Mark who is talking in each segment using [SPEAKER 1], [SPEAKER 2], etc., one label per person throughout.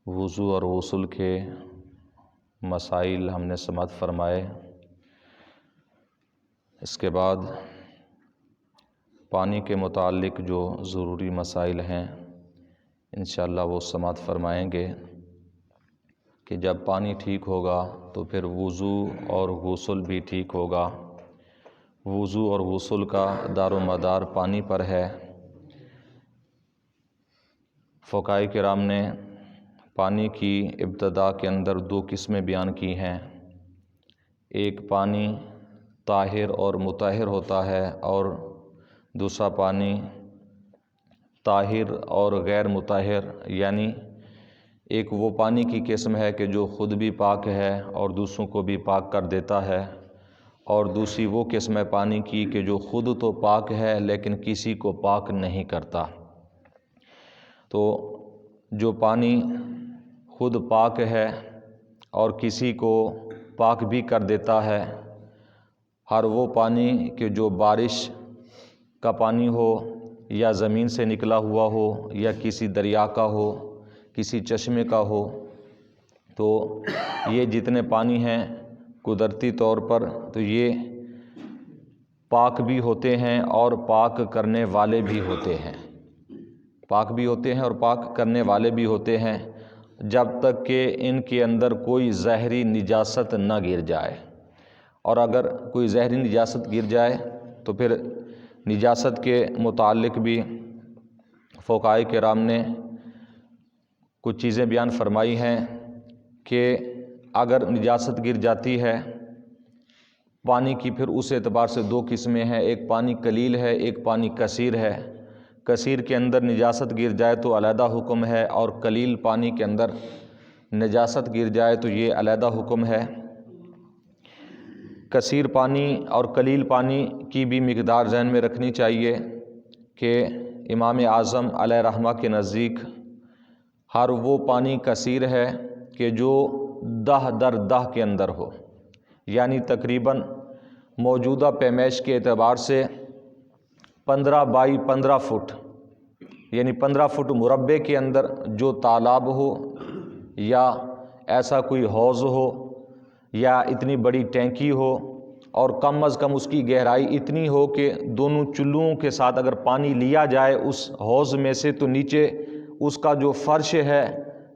[SPEAKER 1] وضو اور غسل کے مسائل ہم نے سماعت فرمائے۔ اس کے بعد پانی کے متعلق جو ضروری مسائل ہیں انشاءاللہ وہ سماعت فرمائیں گے کہ جب پانی ٹھیک ہوگا تو پھر وضو اور غسل بھی ٹھیک ہوگا۔ وضو اور غسل کا دار و مدار پانی پر ہے۔ فقہاء کرام نے پانی کی ابتدا کے اندر دو قسمیں بیان کی ہیں۔ ایک پانی طاہر اور مطہر ہوتا ہے اور دوسرا پانی طاہر اور غیر مطہر، یعنی ایک وہ پانی کی قسم ہے کہ جو خود بھی پاک ہے اور دوسروں کو بھی پاک کر دیتا ہے، اور دوسری وہ قسم ہے پانی کی کہ جو خود تو پاک ہے لیکن کسی کو پاک نہیں کرتا۔ تو جو پانی خود پاک ہے اور کسی کو پاک بھی کر دیتا ہے، ہر وہ پانی کہ جو بارش کا پانی ہو یا زمین سے نکلا ہوا ہو یا کسی دریا کا ہو، کسی چشمے کا ہو، تو یہ جتنے پانی ہیں قدرتی طور پر تو یہ پاک بھی ہوتے ہیں اور پاک کرنے والے بھی ہوتے ہیں، پاک بھی ہوتے ہیں اور پاک کرنے والے بھی ہوتے ہیں، جب تک کہ ان کے اندر کوئی زہری نجاست نہ گر جائے۔ اور اگر کوئی زہری نجاست گر جائے تو پھر نجاست کے متعلق بھی فقہاء کرام نے کچھ چیزیں بیان فرمائی ہیں کہ اگر نجاست گر جاتی ہے پانی کی، پھر اس اعتبار سے دو قسمیں ہیں، ایک پانی قلیل ہے، ایک پانی کثیر ہے۔ کثیر کے اندر نجاست گر جائے تو علیحدہ حکم ہے، اور قلیل پانی کے اندر نجاست گر جائے تو یہ علیحدہ حکم ہے۔ کثیر پانی اور قلیل پانی کی بھی مقدار ذہن میں رکھنی چاہیے کہ امام اعظم علیہ رحمہ کے نزدیک ہر وہ پانی کثیر ہے کہ جو 10 در 10 کے اندر ہو، یعنی تقریباً موجودہ پیمائش کے اعتبار سے 15 بائی 15 فٹ، یعنی 15 فٹ مربع کے اندر جو تالاب ہو یا ایسا کوئی حوض ہو یا اتنی بڑی ٹینکی ہو، اور کم از کم اس کی گہرائی اتنی ہو کہ دونوں چلوؤں کے ساتھ اگر پانی لیا جائے اس حوض میں سے تو نیچے اس کا جو فرش ہے،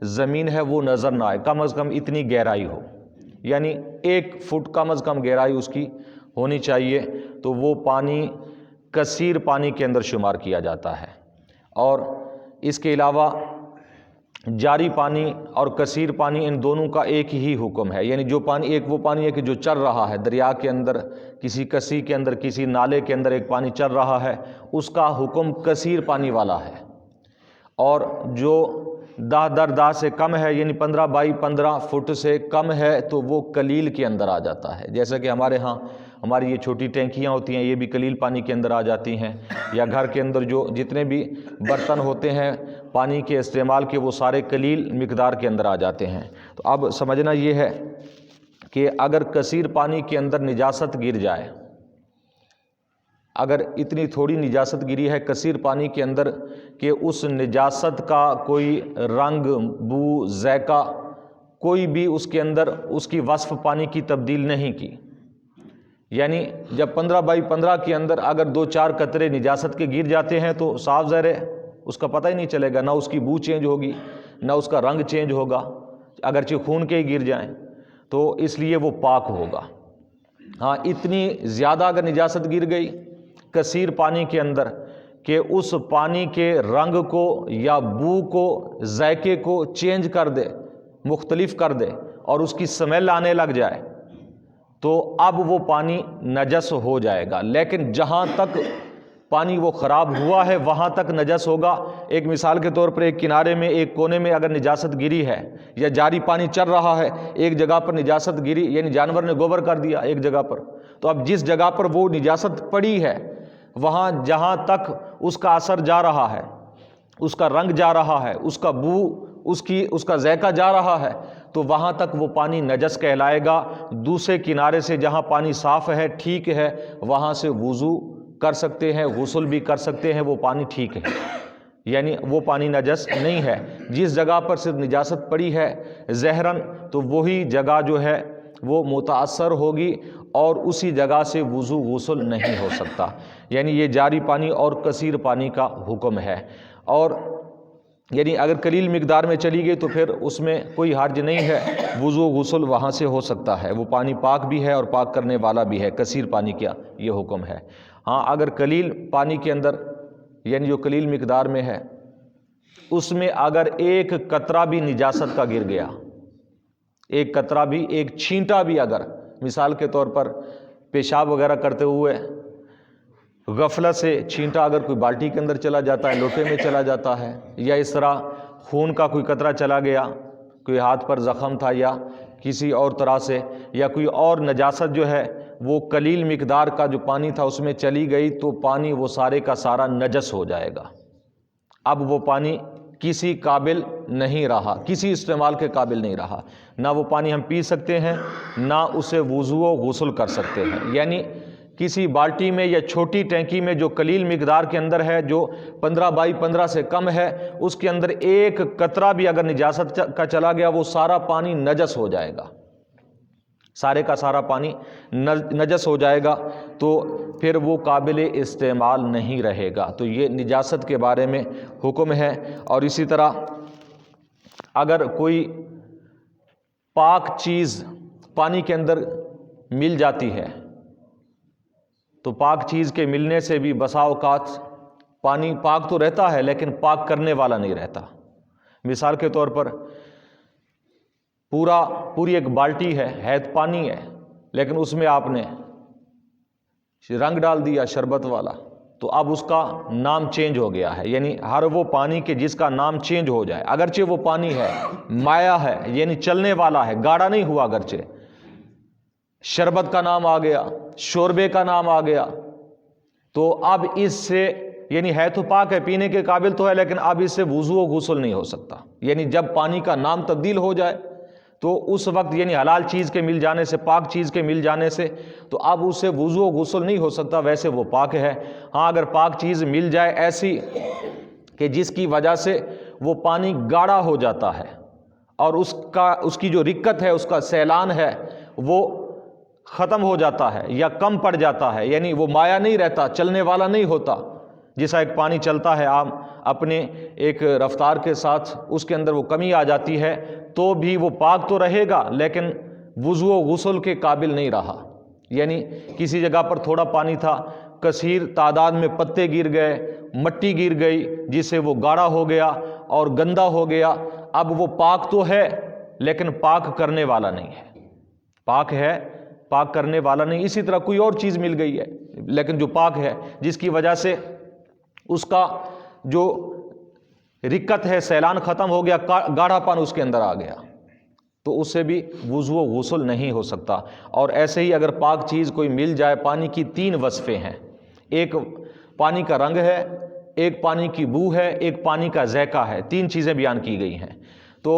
[SPEAKER 1] زمین ہے، وہ نظر نہ آئے، کم از کم اتنی گہرائی ہو، یعنی 1 فٹ کم از کم گہرائی اس کی ہونی چاہیے، تو وہ پانی کثیر پانی کے اندر شمار کیا جاتا ہے۔ اور اس کے علاوہ جاری پانی اور کثیر پانی ان دونوں کا ایک ہی حکم ہے، یعنی جو پانی ایک وہ پانی ہے کہ جو چل رہا ہے دریا کے اندر، کسی کسی کے اندر، کسی نالے کے اندر ایک پانی چل رہا ہے، اس کا حکم کثیر پانی والا ہے۔ اور جو 10 در 10 سے کم ہے، یعنی 15 بائی 15 فٹ سے کم ہے، تو وہ قلیل کے اندر آ جاتا ہے۔ جیسا کہ ہمارے ہاں ہماری یہ چھوٹی ٹینکیاں ہوتی ہیں، یہ بھی قلیل پانی کے اندر آ جاتی ہیں، یا گھر کے اندر جو جتنے بھی برتن ہوتے ہیں پانی کے استعمال کے، وہ سارے قلیل مقدار کے اندر آ جاتے ہیں۔ تو اب سمجھنا یہ ہے کہ اگر کثیر پانی کے اندر نجاست گر جائے، اگر اتنی تھوڑی نجاست گری ہے کثیر پانی کے اندر کہ اس نجاست کا کوئی رنگ، بو، ذائقہ کوئی بھی اس کے اندر اس کی وصف پانی کی تبدیل نہیں کی، یعنی جب 15 بائی 15 کے اندر اگر 2-4 قطرے نجاست کے گر جاتے ہیں تو صاف ظاہر ہے اس کا پتہ ہی نہیں چلے گا، نہ اس کی بو چینج ہوگی نہ اس کا رنگ چینج ہوگا، اگرچہ خون کے ہی گر جائیں، تو اس لیے وہ پاک ہوگا۔ ہاں، اتنی زیادہ اگر نجاست گر گئی کثیر پانی کے اندر کہ اس پانی کے رنگ کو یا بو کو، ذائقے کو چینج کر دے، مختلف کر دے، اور اس کی سمیل آنے لگ جائے، تو اب وہ پانی نجس ہو جائے گا۔ لیکن جہاں تک پانی وہ خراب ہوا ہے وہاں تک نجس ہوگا۔ ایک مثال کے طور پر ایک کنارے میں، ایک کونے میں اگر نجاست گری ہے یا جاری پانی چل رہا ہے، ایک جگہ پر نجاست گری، یعنی جانور نے گوبر کر دیا ایک جگہ پر، تو اب جس جگہ پر وہ نجاست پڑی ہے وہاں جہاں تک اس کا اثر جا رہا ہے، اس کا رنگ جا رہا ہے، اس کا بو، اس کا ذائقہ جا رہا ہے، تو وہاں تک وہ پانی نجس کہلائے گا۔ دوسرے کنارے سے جہاں پانی صاف ہے، ٹھیک ہے، وہاں سے وضو کر سکتے ہیں، غسل بھی کر سکتے ہیں، وہ پانی ٹھیک ہے۔ یعنی وہ پانی نجس نہیں ہے۔ جس جگہ پر صرف نجاست پڑی ہے ظاہراً تو وہی جگہ جو ہے وہ متاثر ہوگی اور اسی جگہ سے وضو غسل نہیں ہو سکتا، یعنی یہ جاری پانی اور کثیر پانی کا حکم ہے۔ اور یعنی اگر قلیل مقدار میں چلی گئی تو پھر اس میں کوئی حرج نہیں ہے، وضو غسل وہاں سے ہو سکتا ہے، وہ پانی پاک بھی ہے اور پاک کرنے والا بھی ہے، کثیر پانی کا یہ حکم ہے۔ ہاں اگر قلیل پانی کے اندر یعنی جو قلیل مقدار میں ہے اس میں اگر ایک قطرہ بھی نجاست کا گر گیا، ایک قطرہ بھی، ایک چھینٹا بھی، اگر مثال کے طور پر پیشاب وغیرہ کرتے ہوئے غفلت سے چھینٹا اگر کوئی بالٹی کے اندر چلا جاتا ہے، لوٹے میں چلا جاتا ہے، یا اس طرح خون کا کوئی قطرہ چلا گیا، کوئی ہاتھ پر زخم تھا یا کسی اور طرح سے، یا کوئی اور نجاست جو ہے وہ قلیل مقدار کا جو پانی تھا اس میں چلی گئی تو پانی وہ سارے کا سارا نجس ہو جائے گا۔ اب وہ پانی کسی قابل نہیں رہا، کسی استعمال کے قابل نہیں رہا، نہ وہ پانی ہم پی سکتے ہیں نہ اسے وضو و غسل کر سکتے ہیں۔ یعنی کسی بالٹی میں یا چھوٹی ٹینکی میں جو قلیل مقدار کے اندر ہے، جو 15x15 سے کم ہے، اس کے اندر ایک قطرہ بھی اگر نجاست کا چلا گیا وہ سارا پانی نجس ہو جائے گا، سارے کا سارا پانی نجس ہو جائے گا، تو پھر وہ قابل استعمال نہیں رہے گا۔ تو یہ نجاست کے بارے میں حکم ہے۔ اور اسی طرح اگر کوئی پاک چیز پانی کے اندر مل جاتی ہے تو پاک چیز کے ملنے سے بھی بسا اوقات پانی پاک تو رہتا ہے لیکن پاک کرنے والا نہیں رہتا۔ مثال کے طور پر پوری ایک بالٹی ہے تو پانی ہے، لیکن اس میں آپ نے رنگ ڈال دیا شربت والا، تو اب اس کا نام چینج ہو گیا ہے۔ یعنی ہر وہ پانی کے جس کا نام چینج ہو جائے، اگرچہ وہ پانی ہے، مائع ہے، یعنی چلنے والا ہے، گاڑھا نہیں ہوا، اگرچہ شربت کا نام آ گیا، شوربے کا نام آ گیا، تو اب اس سے یعنی ہے تو پاک ہے، پینے کے قابل تو ہے، لیکن اب اس سے وضو و غسل نہیں ہو سکتا۔ یعنی جب پانی کا نام تبدیل ہو جائے تو اس وقت یعنی حلال چیز کے مل جانے سے، پاک چیز کے مل جانے سے، تو اب اس سے وضو و غسل نہیں ہو سکتا، ویسے وہ پاک ہے۔ ہاں اگر پاک چیز مل جائے ایسی کہ جس کی وجہ سے وہ پانی گاڑھا ہو جاتا ہے اور اس کی جو رکت ہے، اس کا سیلان ہے وہ ختم ہو جاتا ہے یا کم پڑ جاتا ہے، یعنی وہ مائع نہیں رہتا، چلنے والا نہیں ہوتا، جیسا ایک پانی چلتا ہے عام اپنے ایک رفتار کے ساتھ، اس کے اندر وہ کمی آ جاتی ہے تو بھی وہ پاک تو رہے گا لیکن وضو و غسل کے قابل نہیں رہا۔ یعنی کسی جگہ پر تھوڑا پانی تھا، کثیر تعداد میں پتے گر گئے، مٹی گر گئی جس سے وہ گاڑھا ہو گیا اور گندا ہو گیا، اب وہ پاک تو ہے لیکن پاک کرنے والا نہیں ہے، پاک ہے پاک کرنے والا نہیں۔ اسی طرح کوئی اور چیز مل گئی ہے لیکن جو پاک ہے، جس کی وجہ سے اس کا جو رکت ہے، سیلان ختم ہو گیا، گاڑھا پن اس کے اندر آ گیا، تو اس سے بھی وضو و غسل نہیں ہو سکتا۔ اور ایسے ہی اگر پاک چیز کوئی مل جائے، پانی کی 3 وصفیں ہیں، ایک پانی کا رنگ ہے، ایک پانی کی بو ہے، ایک پانی کا ذائقہ ہے، 3 چیزیں بیان کی گئی ہیں۔ تو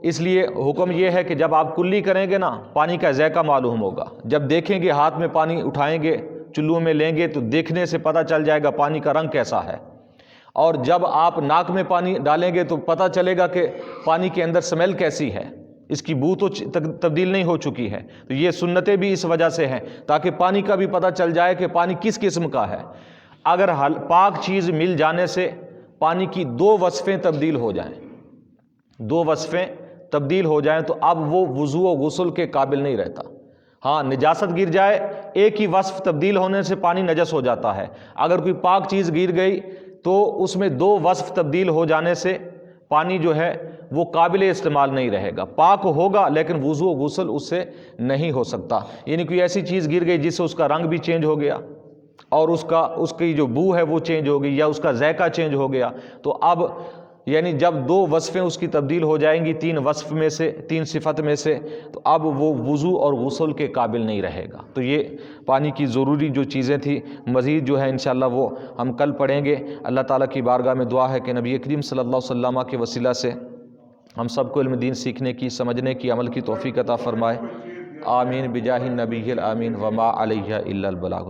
[SPEAKER 1] اس لیے حکم یہ ہے کہ جب آپ کلی کریں گے نا، پانی کا ذائقہ معلوم ہوگا، جب دیکھیں گے، ہاتھ میں پانی اٹھائیں گے، چلو میں لیں گے تو دیکھنے سے پتہ چل جائے گا پانی کا رنگ کیسا ہے، اور جب آپ ناک میں پانی ڈالیں گے تو پتہ چلے گا کہ پانی کے اندر سمیل کیسی ہے، اس کی بو تو تبدیل نہیں ہو چکی ہے۔ تو یہ سنتیں بھی اس وجہ سے ہیں تاکہ پانی کا بھی پتہ چل جائے کہ پانی کس قسم کا ہے۔ اگر پاک چیز مل جانے سے پانی کی 2 وصفیں تبدیل ہو جائیں، 2 وصفیں تبدیل ہو جائیں تو اب وہ وضو و غسل کے قابل نہیں رہتا۔ ہاں نجاست گر جائے، ایک ہی وصف تبدیل ہونے سے پانی نجس ہو جاتا ہے، اگر کوئی پاک چیز گر گئی تو اس میں 2 وصف تبدیل ہو جانے سے پانی جو ہے وہ قابل استعمال نہیں رہے گا، پاک ہوگا لیکن وضو و غسل اس سے نہیں ہو سکتا۔ یعنی کوئی ایسی چیز گر گئی جس سے اس کا رنگ بھی چینج ہو گیا اور اس کی جو بو ہے وہ چینج ہو گئی یا اس کا ذائقہ چینج ہو گیا، تو اب یعنی جب 2 وصفیں اس کی تبدیل ہو جائیں گی 3 وصف میں سے، 3 صفت میں سے، تو اب وہ وضو اور غسل کے قابل نہیں رہے گا۔ تو یہ پانی کی ضروری جو چیزیں تھیں، مزید جو ہے انشاءاللہ وہ ہم کل پڑھیں گے۔ اللہ تعالیٰ کی بارگاہ میں دعا ہے کہ نبی کریم صلی اللہ علیہ وسلم کے وسیلہ سے ہم سب کو علم دین سیکھنے کی، سمجھنے کی، عمل کی توفیق عطا فرمائے۔ آمین بجاہ النبی الامین وما علیہ الا البلاغ۔